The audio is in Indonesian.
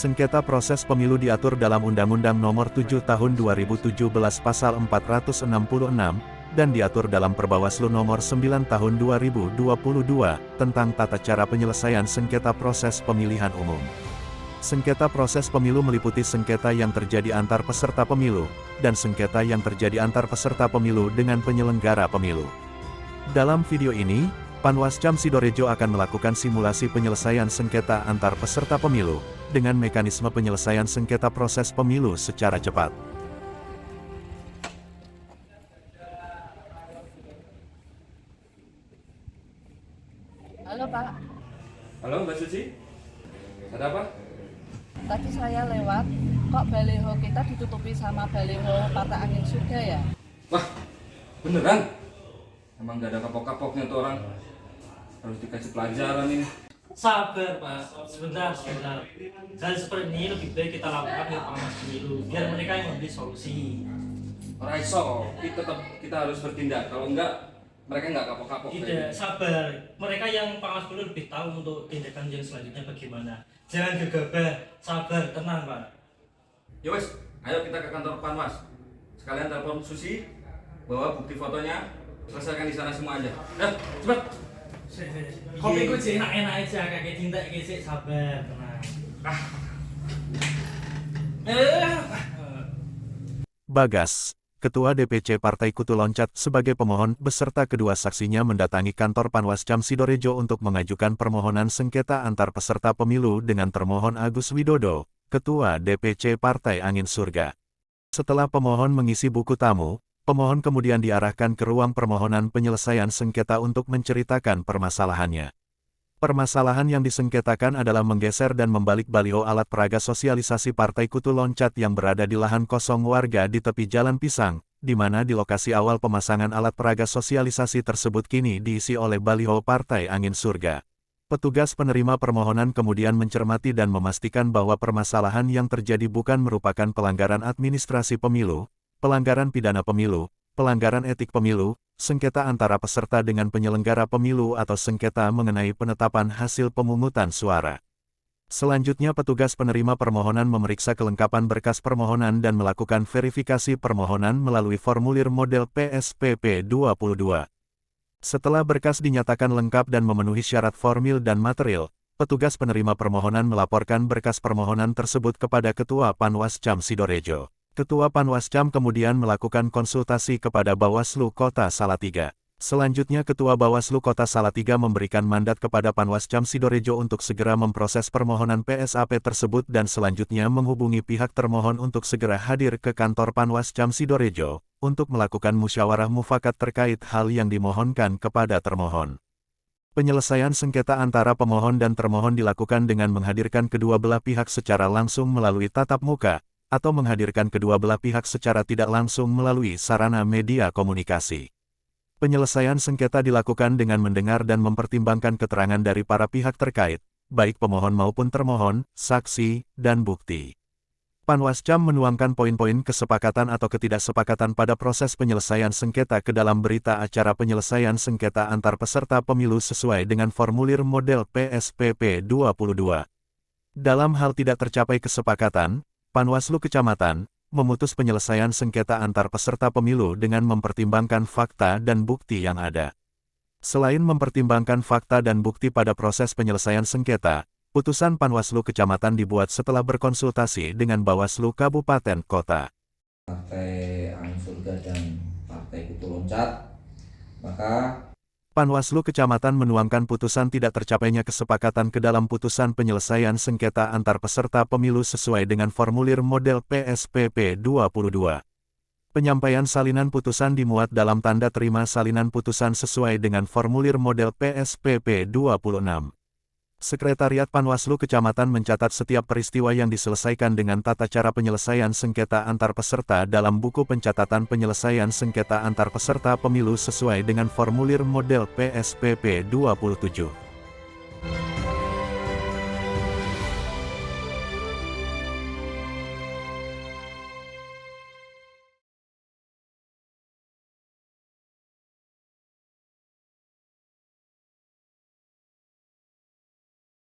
Sengketa proses pemilu diatur dalam Undang-Undang Nomor 7 Tahun 2017 Pasal 466, dan diatur dalam Perbawaslu Nomor 9 Tahun 2022, tentang tata cara penyelesaian sengketa proses pemilihan umum. Sengketa proses pemilu meliputi sengketa yang terjadi antar peserta pemilu, dan sengketa yang terjadi antar peserta pemilu dengan penyelenggara pemilu. Dalam video ini, Panwascam Sidorejo akan melakukan simulasi penyelesaian sengketa antar peserta pemilu, dengan mekanisme penyelesaian sengketa proses pemilu secara cepat. Halo Pak, Halo Mbak Suci, ada apa? tadi saya lewat, kok baliho kita ditutupi sama baliho Partai Angin Surga ya? Wah, beneran? Emang gak ada kapok-kapoknya tuh orang? Harus dikasih pelajaran ini. Sabar Pak, sebentar. Hal seperti ini lebih baik kita lakukan di pengawas pemilu, biar mereka yang memberi solusi. Raiso, kita harus bertindak. Kalau enggak, mereka nggak kapok-kapok. Tidak, sabar. Mereka yang pengawas pemilu lebih tahu untuk tindakan yang selanjutnya bagaimana. Jangan gegabah, sabar, tenang Pak. Ya wes, ayo kita ke kantor Panwas. Sekalian telepon Susi, bawa bukti fotonya, selesaikan di sana semua aja. Cepat. Kopi gue enak-enak aja, kakek cinta kisik, sabar, tenang. Bagas, Ketua DPC Partai Kutu Loncat sebagai pemohon beserta kedua saksinya mendatangi kantor Panwascam Sidorejo untuk mengajukan permohonan sengketa antar peserta pemilu dengan termohon Agus Widodo, Ketua DPC Partai Angin Surga. Setelah pemohon mengisi buku tamu, pemohon kemudian diarahkan ke ruang permohonan penyelesaian sengketa untuk menceritakan permasalahannya. Permasalahan yang disengketakan adalah menggeser dan membalik baliho alat peraga sosialisasi Partai Kutu Loncat yang berada di lahan kosong warga di tepi Jalan Pisang, di mana di lokasi awal pemasangan alat peraga sosialisasi tersebut kini diisi oleh baliho Partai Angin Surga. Petugas penerima permohonan kemudian mencermati dan memastikan bahwa permasalahan yang terjadi bukan merupakan pelanggaran administrasi pemilu, pelanggaran pidana pemilu, pelanggaran etik pemilu, sengketa antara peserta dengan penyelenggara pemilu atau sengketa mengenai penetapan hasil pemungutan suara. Selanjutnya petugas penerima permohonan memeriksa kelengkapan berkas permohonan dan melakukan verifikasi permohonan melalui formulir model PSPP 22. Setelah berkas dinyatakan lengkap dan memenuhi syarat formil dan material, petugas penerima permohonan melaporkan berkas permohonan tersebut kepada Ketua Panwascam Sidorejo. Ketua Panwascam kemudian melakukan konsultasi kepada Bawaslu Kota Salatiga. Selanjutnya Ketua Bawaslu Kota Salatiga memberikan mandat kepada Panwascam Sidorejo untuk segera memproses permohonan PSAP tersebut dan selanjutnya menghubungi pihak termohon untuk segera hadir ke kantor Panwascam Sidorejo, untuk melakukan musyawarah mufakat terkait hal yang dimohonkan kepada termohon. Penyelesaian sengketa antara pemohon dan termohon dilakukan dengan menghadirkan kedua belah pihak secara langsung melalui tatap muka, atau menghadirkan kedua belah pihak secara tidak langsung melalui sarana media komunikasi. Penyelesaian sengketa dilakukan dengan mendengar dan mempertimbangkan keterangan dari para pihak terkait, baik pemohon maupun termohon, saksi, dan bukti. Panwascam menuangkan poin-poin kesepakatan atau ketidaksepakatan pada proses penyelesaian sengketa ke dalam berita acara penyelesaian sengketa antar peserta pemilu sesuai dengan formulir model PSPP 22. Dalam hal tidak tercapai kesepakatan, Panwaslu Kecamatan memutus penyelesaian sengketa antar peserta pemilu dengan mempertimbangkan fakta dan bukti yang ada. Selain mempertimbangkan fakta dan bukti pada proses penyelesaian sengketa, putusan Panwaslu Kecamatan dibuat setelah berkonsultasi dengan Bawaslu Kabupaten Kota. Partai Angin Surga dan Partai Kutu Loncat, maka Panwaslu Kecamatan menuangkan putusan tidak tercapainya kesepakatan ke dalam putusan penyelesaian sengketa antar peserta pemilu sesuai dengan formulir model PSPP 22. Penyampaian salinan putusan dimuat dalam tanda terima salinan putusan sesuai dengan formulir model PSPP 26. Sekretariat Panwaslu Kecamatan mencatat setiap peristiwa yang diselesaikan dengan tata cara penyelesaian sengketa antar peserta dalam buku pencatatan penyelesaian sengketa antar peserta pemilu sesuai dengan formulir model PSPP 27.